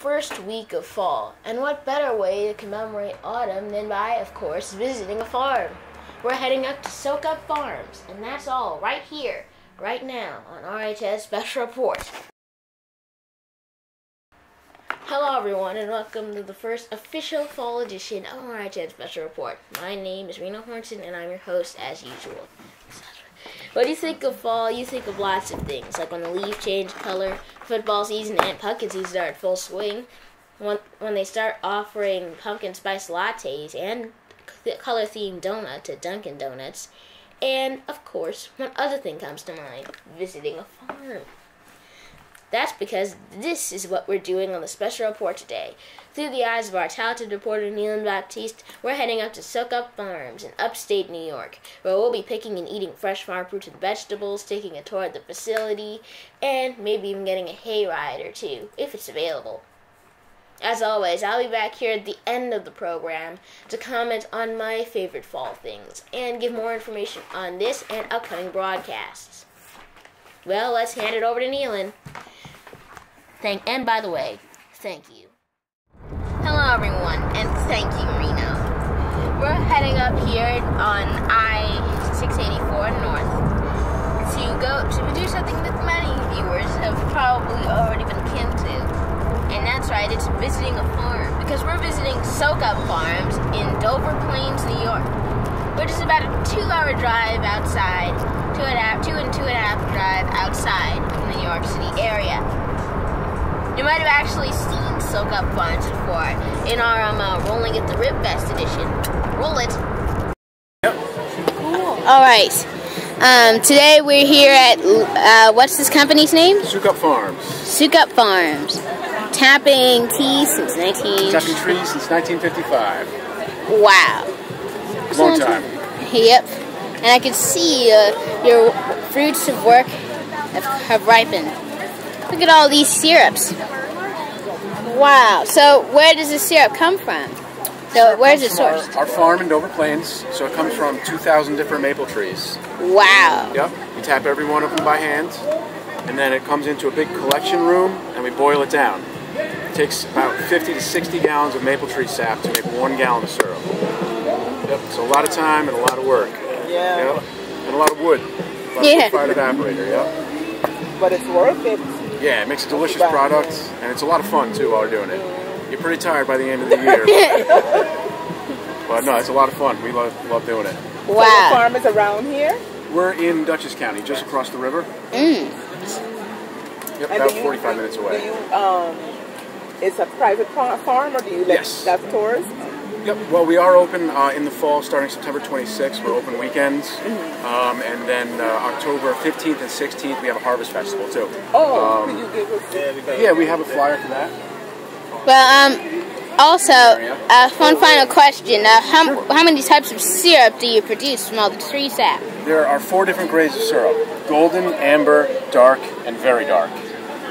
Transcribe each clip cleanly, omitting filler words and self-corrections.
first week of fall, and what better way to commemorate autumn than by, of course, visiting a farm. We're heading up to Soukup Farms, and that's all right here, right now, on RHN Special Report. Hello everyone, and welcome to the first official fall edition of RHN Special Report. My name is Reno Hornson, and I'm your host as usual. When you think of fall, you think of lots of things, like when the leaves change color, football season and pumpkin season are in full swing, when they start offering pumpkin spice lattes and color-themed donuts at Dunkin' Donuts, and, of course, one other thing comes to mind, visiting a farm. That's because this is what we're doing on the special report today. Through the eyes of our talented reporter Neillan Baptiste, we're heading up to Soukup Farms in upstate New York, where we'll be picking and eating fresh farm fruits and vegetables, taking a tour of the facility, and maybe even getting a hayride or two, if it's available. As always, I'll be back here at the end of the program to comment on my favorite fall things, and give more information on this and upcoming broadcasts. Well, let's hand it over to Neillan. And by the way, thank you. Hello everyone, and thank you, Reno. We're heading up here on I-684 North to do something that many viewers have probably already been akin to. And that's right, it's visiting a farm. Because we're visiting Soukup Farms in Dover Plains, New York. Which is about a 2-hour drive outside, two and a half drive outside of the New York City area. You might have actually seen Soukup Farms before in our Rolling at the Rib Fest edition. Roll it. Yep. Cool. All right. Today we're here at what's this company's name? Soukup Farms. Soukup Farms. Tapping trees since 1955. Wow. Long time. Yep. And I can see your fruits of work have ripened. Look at all these syrups. Wow. So where does the syrup come from? So where's it sourced? Our farm in Dover Plains. So it comes from 2,000 different maple trees. Wow. Yep. We tap every one of them by hand. And then it comes into a big collection room and we boil it down. It takes about 50 to 60 gallons of maple tree sap to make 1 gallon of syrup. Yep. So a lot of time and a lot of work. Yeah. Yep. And a lot of wood. A lot of wood-fired evaporator, yep. But it's worth it. Yeah, it makes a delicious product, and it's a lot of fun, too, while we're doing it. You're pretty tired by the end of the year. But no, it's a lot of fun. We love doing it. Wow. So the farm is around here? We're in Dutchess County, just across the river. Yep, and about 45 minutes away. It's a private farm, or do you let that tours? Yep, well, we are open in the fall, starting September 26th. We're open weekends. And then October 15th and 16th, we have a harvest festival, too. Oh, can you give us... Yeah, we have a flyer for that. Well, also, one final question. How many types of syrup do you produce from all the tree sap? There are 4 different grades of syrup. Golden, amber, dark, and very dark.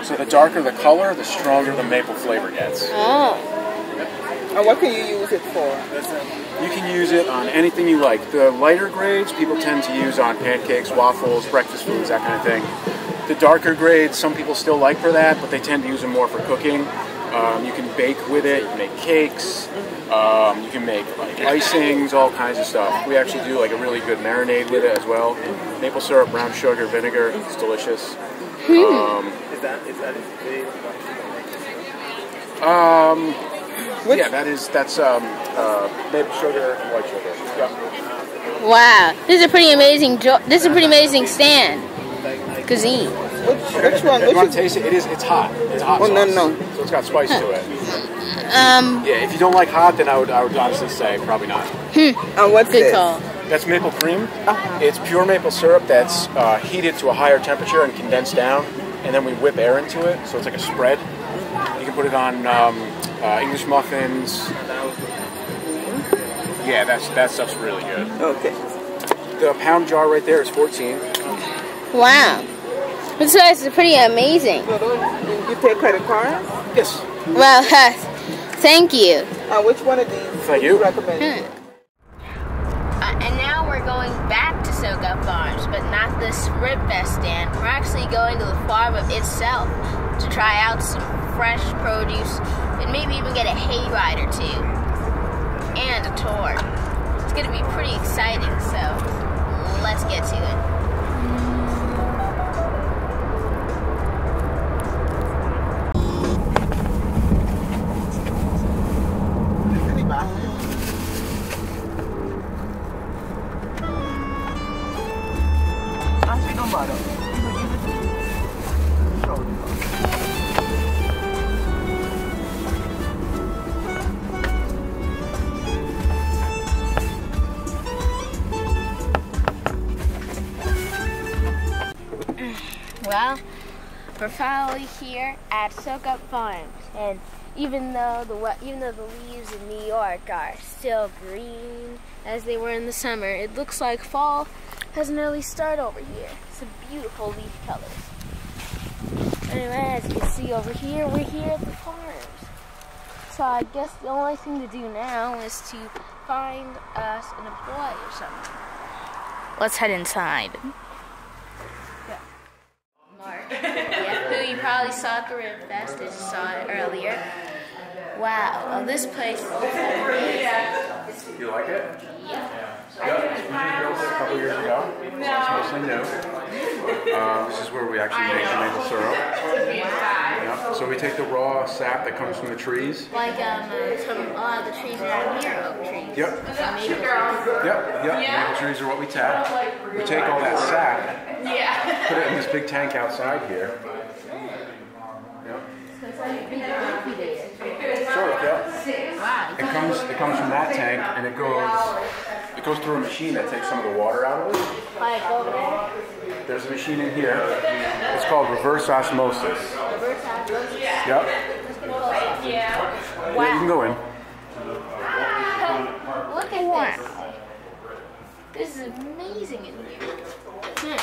So the darker the color, the stronger the maple flavor gets. Oh. And what can you use it for? You can use it on anything you like. The lighter grades people tend to use on pancakes, waffles, breakfast foods, that kind of thing. The darker grades some people still like for that, but they tend to use them more for cooking. You can bake with it, you can make cakes, you can make like icings, all kinds of stuff. We actually do like a really good marinade with it as well. Maple syrup, brown sugar, vinegar, it's delicious. Yeah, that's maple sugar and white sugar. Yeah. Wow, this is a pretty amazing stand. Cuisine. Which one? You want to taste it? It's hot. It's hot sauce. No. So it's got spice to it. Yeah, if you don't like hot, then I would honestly say probably not. And what's Good this? call. That's maple cream. It's pure maple syrup that's heated to a higher temperature and condensed down, and then we whip air into it, so it's like a spread. You can put it on English muffins. Yeah, that stuff's really good. Okay. The pound jar right there is 14. Wow. This is pretty amazing. You take credit cards? Yes. Well, thank you. Which one of these would you recommend? And now we're going back to Soukup Farms, but not this Rib Fest stand. We're actually going to the farm itself to try out some fresh produce, and maybe even get a hayride or two, and a tour. It's going to be pretty exciting, so let's get to it. Well, we're finally here at Soukup Farms, and even though the leaves in New York are still green as they were in the summer, it looks like fall has an early start over here. Some beautiful leaf colors. Anyway, as you can see over here, we're here at the farms. So I guess the only thing to do now is to find us an employee or something. Let's head inside. Mark, who you probably saw at the Rib Fest, as you saw it earlier. Wow, well, this place is amazing. You like it? Yeah. Yep, we built it a couple years ago. It's mostly new. This is where we actually make the maple syrup. Yep. So we take the raw sap that comes from the trees. Like a lot of the trees around here, oak trees. Yep. Yep. Maple trees are what we tap. We take all that sap, put it in this big tank outside here. Yep. So it's like a big incubator. Sort of, yeah. Wow. It comes from that tank, and it goes through a machine that takes some of the water out of it. Like over there? There's a machine in here. It's called reverse osmosis. Reverse osmosis? Yep. Let's get close up. Yeah, you can go in. Look at this. This is amazing in here.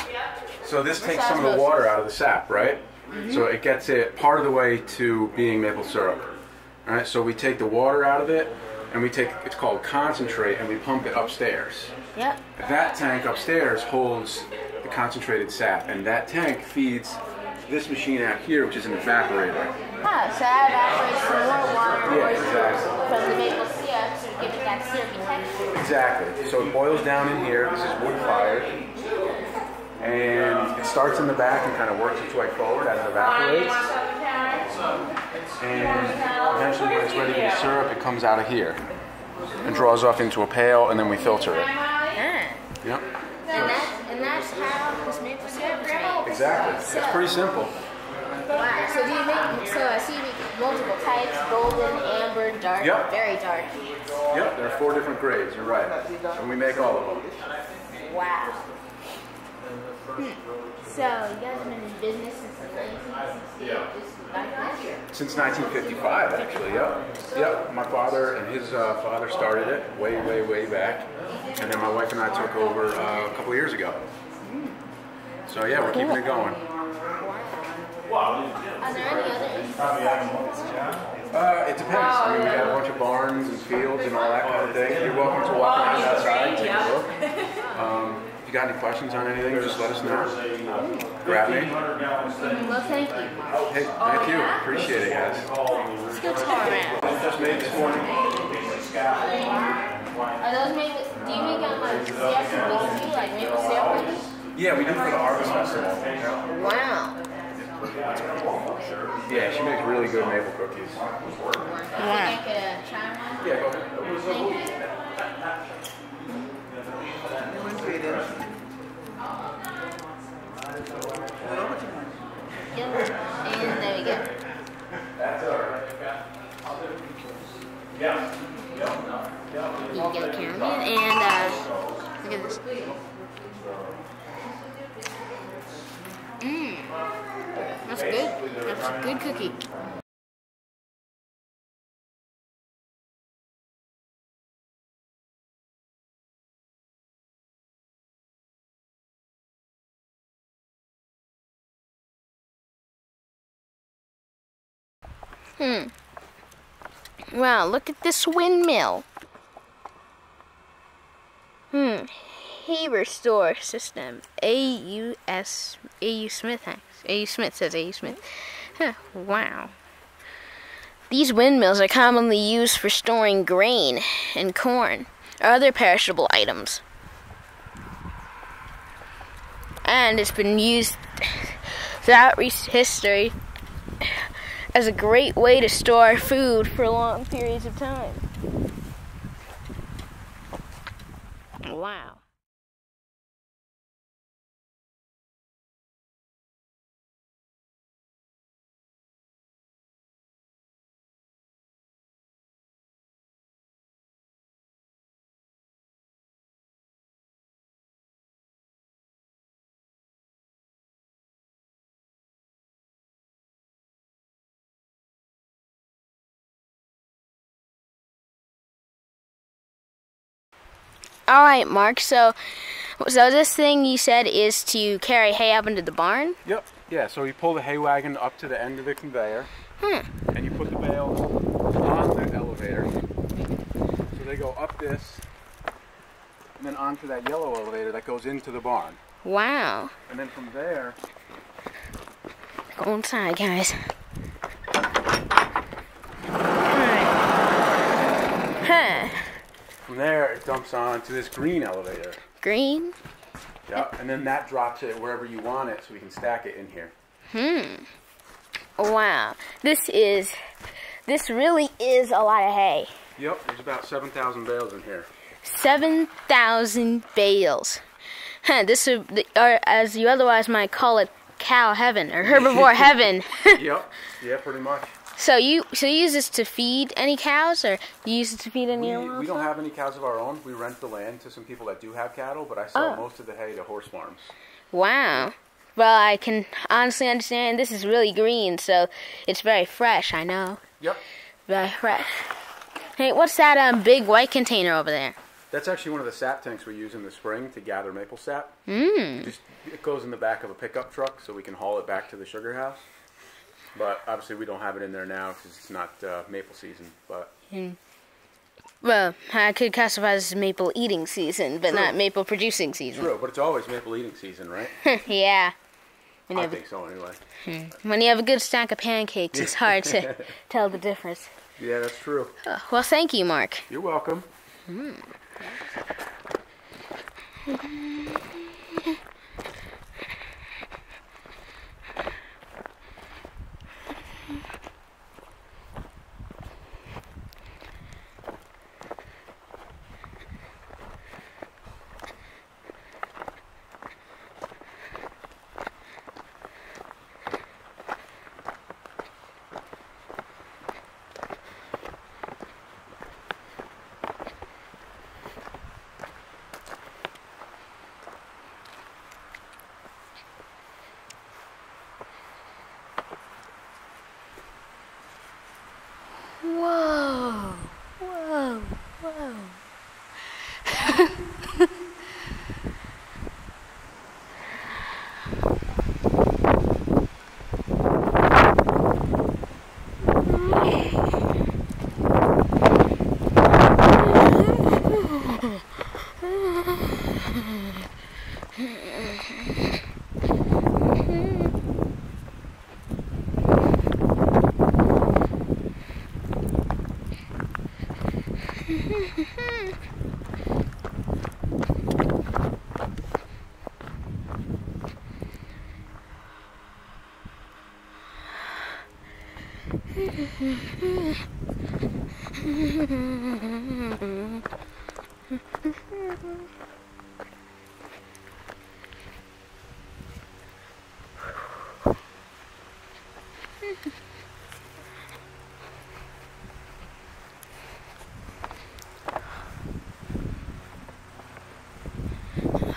So this takes some of the water out of the sap, right? Mm-hmm. So it gets it part of the way to being maple syrup. All right, so we take the water out of it, and it's called concentrate, and we pump it upstairs. Yep. That tank upstairs holds the concentrated sap, and that tank feeds this machine out here, which is an evaporator. Oh, so that evaporates some more water exactly. From the maple syrup to give it that syrupy texture. Exactly. So it boils down in here. This is wood fired. And it starts in the back and kind of works its way forward as it evaporates. And eventually when it's ready to be syrup, it comes out of here and draws off into a pail, and then we filter it. Yep. And that's how this maple syrup is made. Exactly. It's pretty simple. Wow. So do you make? So I see you make multiple types: golden, amber, dark, very dark. Yep. There are 4 different grades. You're right. And we make all of them. Wow. So you guys have been in business since the 1960s? Since 1955, actually. Yep. My father and his father started it way back, and then my wife and I took over a couple years ago. So yeah, we're keeping it going. Are there any others? It depends. I mean, we got a bunch of barns and fields and all that kind of thing. You're welcome to walk around outside, take a look. If you got any questions on anything, just let us know. Grab me. Well, thank you. Hey, thank you. Appreciate it, guys. Let's go tour around. Just made this morning. Are those made with, do you make like syrup cookies too, like maple syrup cookies? Yeah, we do for the Harvest Festival. Wow. Yeah, she makes really good maple cookies. I think I could try one. Yeah, go ahead. Thank you. Yep. And there we go. That's all right. Yeah. You can get a caramel and look at this. That's good. That's a good cookie. Wow, look at this windmill. Haber store system. A.U. Smith. A.U. Smith says A.U. Smith. Huh, wow. These windmills are commonly used for storing grain and corn or other perishable items. And it's been used throughout history as a great way to store food for long periods of time. Wow. All right, Mark. So this thing you said is to carry hay up into the barn? Yep. Yeah. So you pull the hay wagon up to the end of the conveyor, and you put the bales on the elevator. So they go up this, and then onto that yellow elevator that goes into the barn. Wow. And then from there, go inside, guys. From there, it dumps onto this green elevator. Green? Yeah, and then that drops it wherever you want it, so we can stack it in here. Wow. This really is a lot of hay. Yep, there's about 7,000 bales in here. 7,000 bales. This is, or as you otherwise might call it, cow heaven or herbivore heaven. Yep. Yeah, pretty much. So you use this to feed any cows, or you use it to feed any animals? We don't have any cows of our own. We rent the land to some people that do have cattle, but I sell most of the hay to horse farms. Wow. Well, I can honestly understand this is really green, so it's very fresh, I know. Yep. Very fresh. Hey, what's that big white container over there? That's actually one of the sap tanks we use in the spring to gather maple sap. It goes in the back of a pickup truck so we can haul it back to the sugar house. But obviously we don't have it in there now because it's not maple season. But Well, I could classify this as maple eating season, but True. not maple producing season. True, but it's always maple eating season, right? Yeah. I think so anyway. When you have a good stack of pancakes, it's hard to tell the difference. Yeah, that's true. Well, thank you, Mark. You're welcome. Whoa. Whoa. Whoa.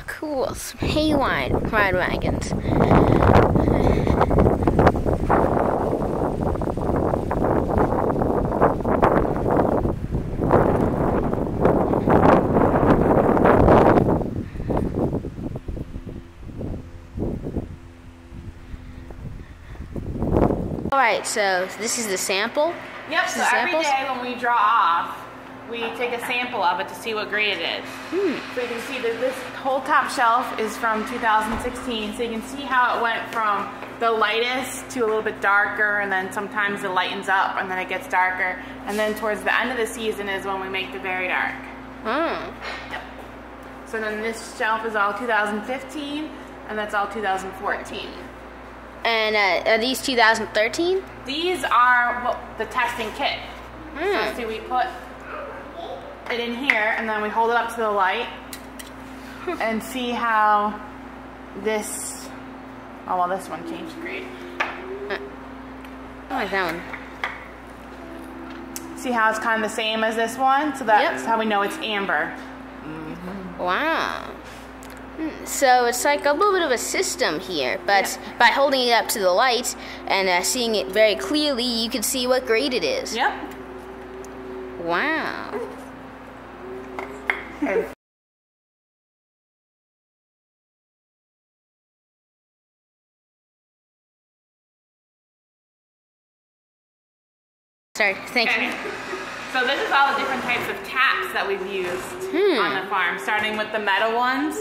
Cool, some hay ride wagons. Alright, so this is the sample? Yep, so every day when we draw off, we take a sample of it to see what grade it is. So you can see that this whole top shelf is from 2016, so you can see how it went from the lightest to a little bit darker, and then sometimes it lightens up and then it gets darker. And then towards the end of the season is when we make the very dark. Hmm. Yep. So then this shelf is all 2015, and that's all 2014. And are these 2013? These are the testing kit. So see, we put it in here, and then we hold it up to the light and see how this, oh well, this one changed grade. I like that one. See how it's kind of the same as this one? So that's how we know it's amber. Wow. So it's like a little bit of a system here, but by holding it up to the light and seeing it very clearly, you can see what grade it is. Yep. Wow. Sorry, thank you. So this is all the different types of taps that we've used on the farm, starting with the metal ones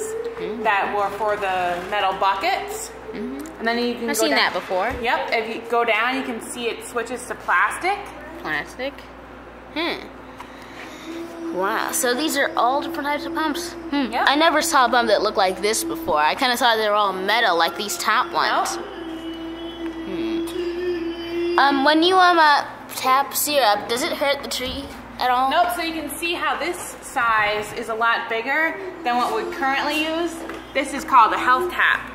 that were for the metal buckets. And then you can I've seen that before. Yep, if you go down, you can see it switches to plastic. Plastic. Wow, so these are all different types of pumps. Yep. I never saw a pump that looked like this before. I kind of thought they were all metal, like these top ones. Nope. When you tap syrup, does it hurt the tree at all? Nope, so you can see how this size is a lot bigger than what we currently use. This is called a health tap.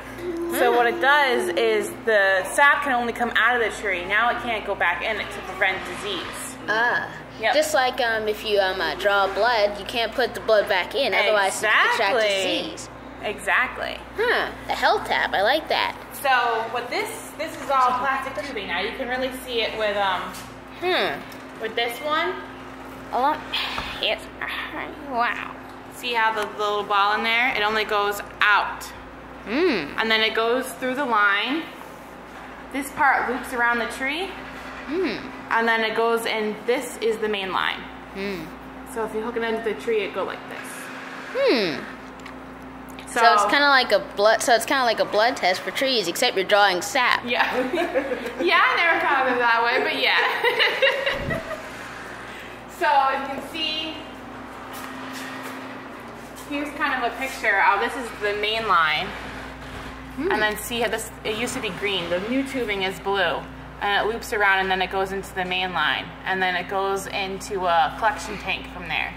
So what it does is the sap can only come out of the tree. Now it can't go back in it to prevent disease. Yep. Just like if you draw blood, you can't put the blood back in, otherwise it can contract disease. Exactly. A health tap, I like that. So what this is all plastic tubing. Now you can really see it with this one. Yes. Wow. See how the little ball in there? It only goes out. And then it goes through the line. This part loops around the tree. And then it goes in, this is the main line. So if you hook it into the tree, it goes like this. So it's kind of like a blood. So it's kind of like a blood test for trees, except you're drawing sap. Yeah. Yeah, I never thought of it that way, but yeah. So you can see, here's kind of a picture of, this is the main line. And then see how this, it used to be green. The new tubing is blue. And it loops around, and then it goes into the main line. And then it goes into a collection tank from there.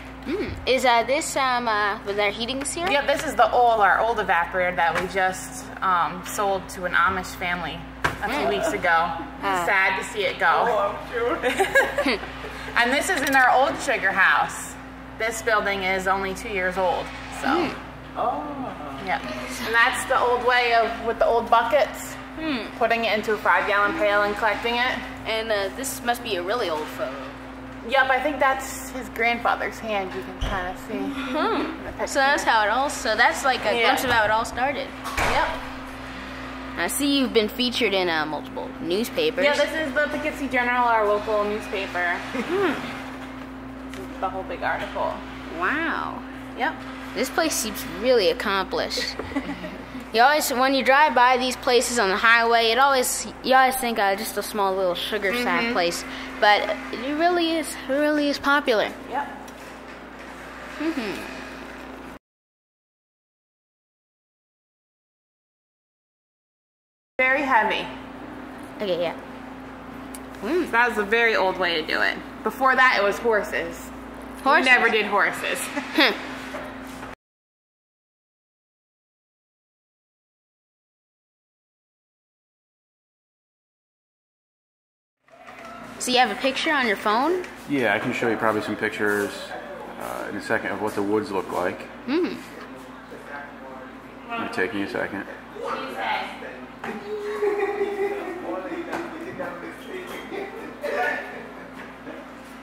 Is this with our heating syrup? Yep, this is our old evaporator that we just sold to an Amish family a few weeks ago. Sad to see it go. Oh, I'm sure. And this is in our old sugar house. This building is only 2 years old, so. Yeah, and that's the old way of, with the old buckets, putting it into a 5-gallon pail and collecting it. And this must be a really old photo. Yep, I think that's his grandfather's hand. You can kind of see. So that's how it all. So that's like a glimpse of how it all started. Yep. I see you've been featured in multiple newspapers. Yeah, this is the Poughkeepsie Journal, our local newspaper. This is the whole big article. Wow. Yep. This place seems really accomplished. You always, when you drive by these places on the highway, you always think just a small little sugar sack place, but it really is popular. Yep. Very heavy. Okay, yeah. So that was a very old way to do it. Before that, it was horses. We never did horses. So you have a picture on your phone? Yeah, I can show you probably some pictures in a second of what the woods look like. It'll take me a second.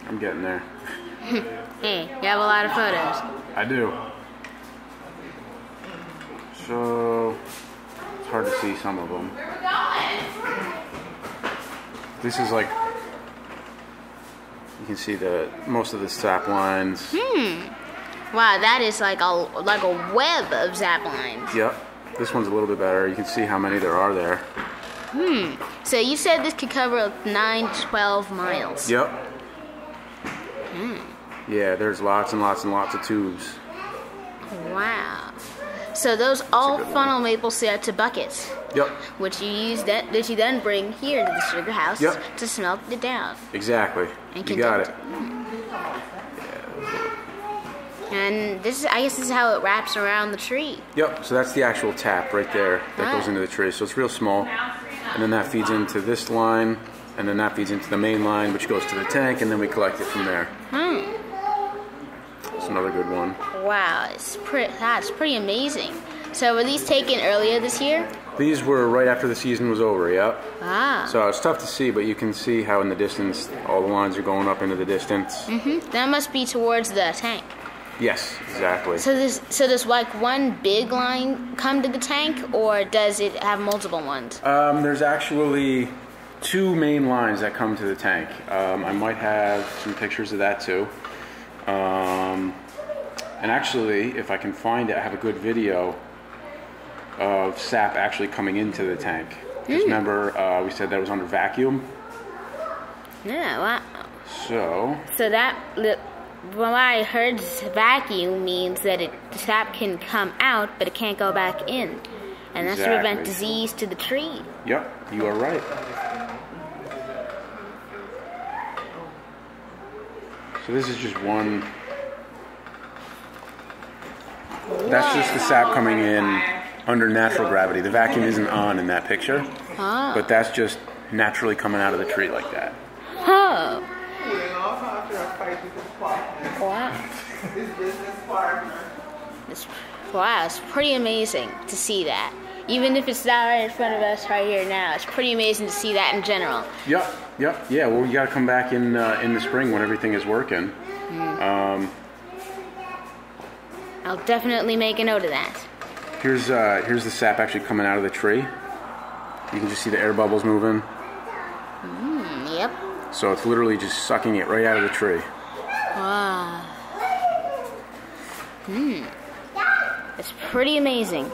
I'm getting there. Hey, you have a lot of photos. I do. So it's hard to see some of them. This is like, you can see most of the sap lines. Wow, that is like a web of zap lines. Yep. This one's a little bit better. You can see how many there are there. So you said this could cover 9 to 12 miles. Yep. Yeah, there's lots and lots and lots of tubes. Wow. So those all funnel maple syrup to buckets. Yep. Which you then bring here to the sugar house to smelt it down. Exactly. And you got it. And I guess this is how it wraps around the tree. Yep. So that's the actual tap right there that goes into the tree. So it's real small, and then that feeds into this line, and then that feeds into the main line, which goes to the tank, and then we collect it from there. That's another good one. Wow, that's pretty amazing. So were these taken earlier this year? These were right after the season was over, yep. Ah. So it's tough to see, but you can see how in the distance all the lines are going up into the distance. That must be towards the tank. Yes, exactly. So does like one big line come to the tank, or does it have multiple ones? There's actually 2 main lines that come to the tank. I might have some pictures of that too. And actually, if I can find it, I have a good video of sap actually coming into the tank. Because remember, we said that was under vacuum. Yeah, wow. So that, what I heard vacuum means that the sap can come out, but it can't go back in. And that's to prevent disease to the tree. Yep, you are right. So this is just one. That's just the sap coming in under natural gravity. The vacuum isn't on in that picture, but that's just naturally coming out of the tree like that. Oh. Wow, it's pretty amazing to see that. Even if it's not right in front of us right here now, it's pretty amazing to see that in general. Yep. Yeah, well, you got to come back in the spring when everything is working. I'll definitely make a note of that. Here's the sap actually coming out of the tree. You can just see the air bubbles moving. Yep. So it's literally just sucking it right out of the tree. Wow. It's pretty amazing.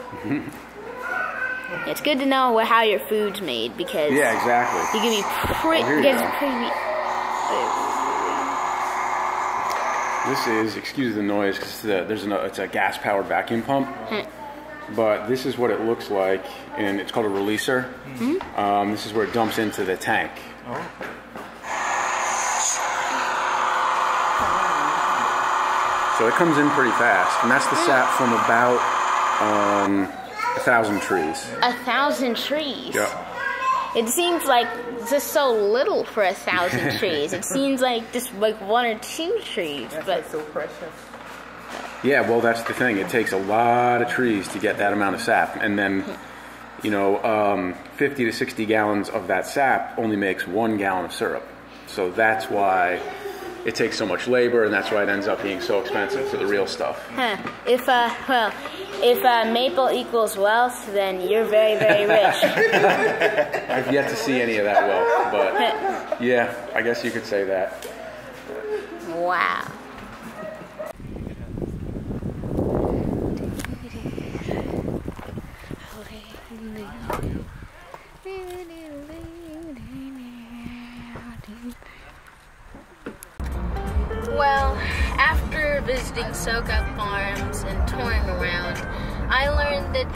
It's good to know how your food's made, because yeah, exactly. You can be This is, excuse the noise, because it's a gas-powered vacuum pump. But this is what it looks like, and it's called a releaser. This is where it dumps into the tank. So it comes in pretty fast, and that's the sap from about 1,000 trees. 1,000 trees? Yeah. It seems like just so little for 1,000 trees. It seems like just like 1 or 2 trees. That's so precious. Yeah, well, that's the thing. It takes a lot of trees to get that amount of sap, and then, 50 to 60 gallons of that sap only makes 1 gallon of syrup. So that's why it takes so much labor, and that's why it ends up being so expensive for the real stuff. If maple equals wealth, then you're very, very rich. I've yet to see any of that wealth, but yeah, I guess you could say that. Wow. Well, after visiting Soukup Farms and touring around, I learned that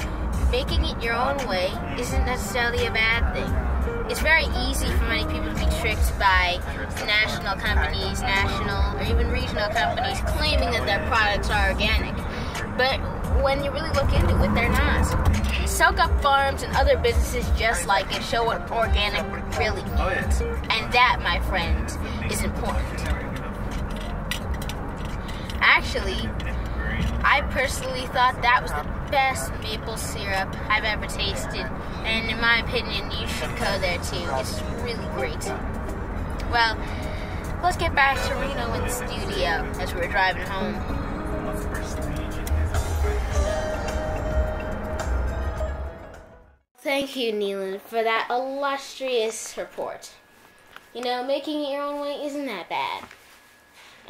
making it your own way isn't necessarily a bad thing. It's very easy for many people to be tricked by national companies, national or even regional companies claiming that their products are organic. But when you really look into it, they're not. Soukup Farms and other businesses just like it show what organic really means. And that, my friends, is important. Actually, I personally thought that was the best maple syrup I've ever tasted, and in my opinion, you should go there too. It's really great. Well, let's get back to Reno in the studio as we're driving home. Thank you, Neillan, for that illustrious report. Making it your own way isn't that bad.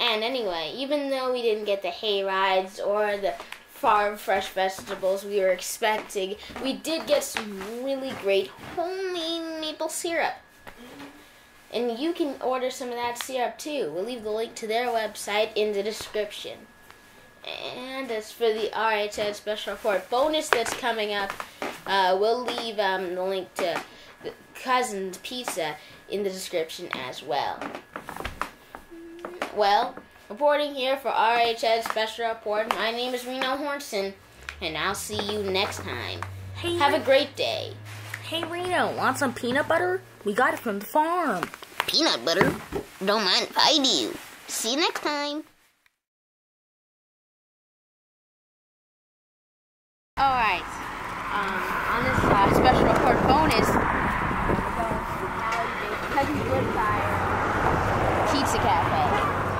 And anyway, even though we didn't get the hay rides or the farm fresh vegetables we were expecting, we did get some really great homemade maple syrup. And you can order some of that syrup too. We'll leave the link to their website in the description. And as for the RHN Special Report bonus that's coming up, we'll leave the link to the Cousin's Pizza in the description as well. Well, reporting here for RHN Special Report, my name is Reno Hornson, and I'll see you next time. Hey, have a great day. Hey Reno, want some peanut butter? We got it from the farm. Peanut butter? Don't mind if I do. See you next time. Alright, on this special report bonus, Cousin's Woodfire Pizza Cafe,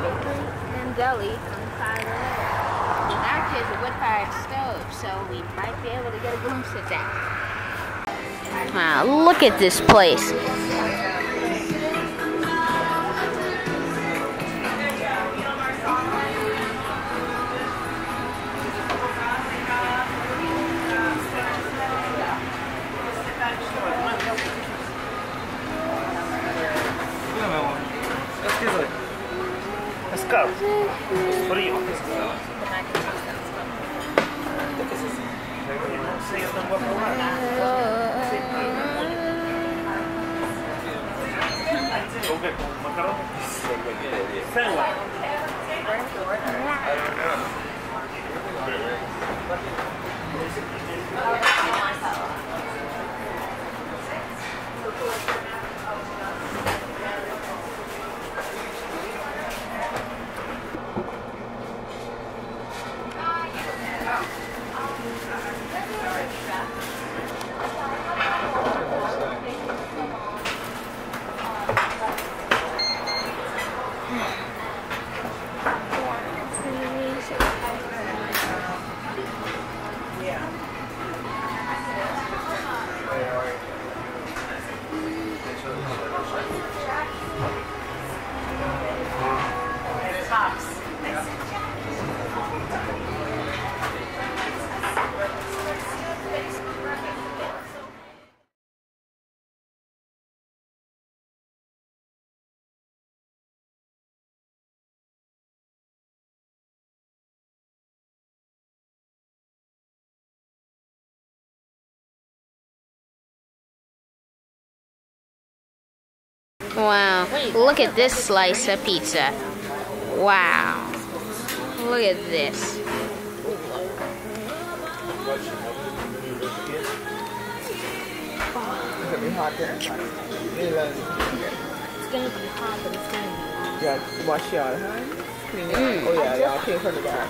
bakery and deli on the side of the road. Actually, it's a wood-fired stove, so we might be able to get a glimpse at that. Wow, look at this place. Let's go. What are you? Wow, look at this slice of pizza. Wow, look at this. It's gonna be hot there. It's gonna be hot, but it's gonna be hot. Yeah, wash your hands. Clean your hands. Oh yeah, I came from the gas.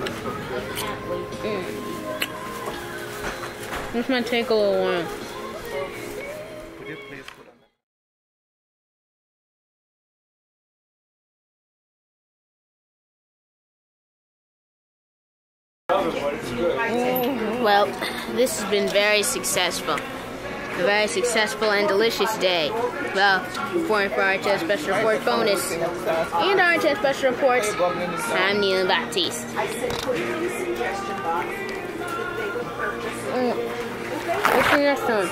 I can't wait. This might take a little while. Could you please put on Well, this has been very successful. A very successful and delicious day. Well, reporting for RHN Special Report bonus and RHN Special Reports, I'm Neillan Baptiste. What's the next one?